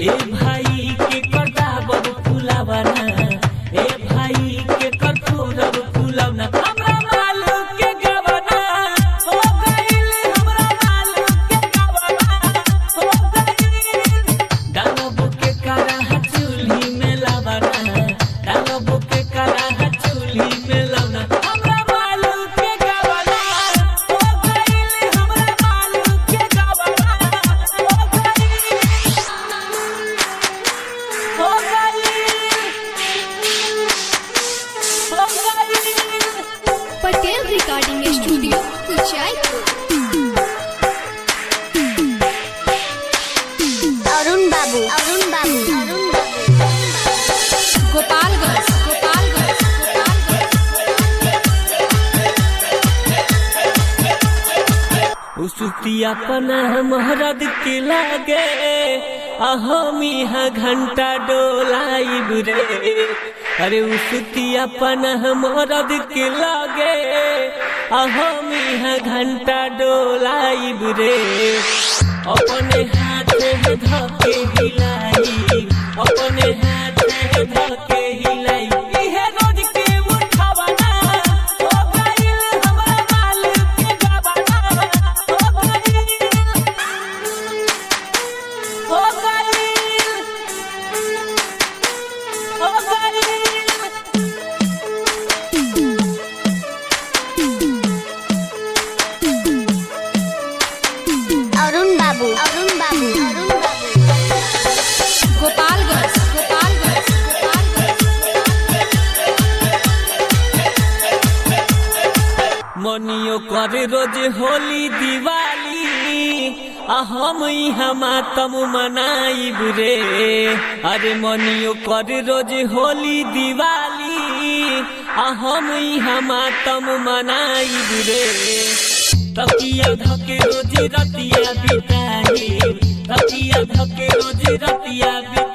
ए भाई के करदा बड़ फुलावना, ए भाई के करथुर फुलावना, हमरा मालू के गवना हो गइल, हमरा मालू के गवना हो गइल। डालब के करा चूल्ही में लावना, डालब के करा चूल्ही में लावना, हमरा मालू के गवना हो गइल, हमरा मालू के गवना हो गइल, हो गइल। Patel recording studio Kuchaypur. अरुण बाबू, अरुण बाबू, अरुण बाबू, गोपालगंज गोपालगंज उसुतिया पना महरद के लागे, हम यहाँ घंटा डोलाइब रे। अरे उसुतिया पना महरद के लागे, हम यहाँ घंटा डोलाइब रे। अपने हाथ में धके हिलाई, अपने हाथ में धके हिलाई, इहे रोज के उठावना हो गइल, हमरा मालू के गवना हो गइल, हो गइल, हो गइल। अरुण बाबू, अरुण बाबू, अरुण बाबू, गोपालगंज गोपालगंज मनियो करे रोज होली दिवाली, हम यहाँ मातम मनाइब रे। अरे मनियो करे रोज होली दिवाली, हम यहाँ मातम मनाइब रे। तकिया धके रोज रतिया बिताई, तकिया धके रोज रतिया बिताई।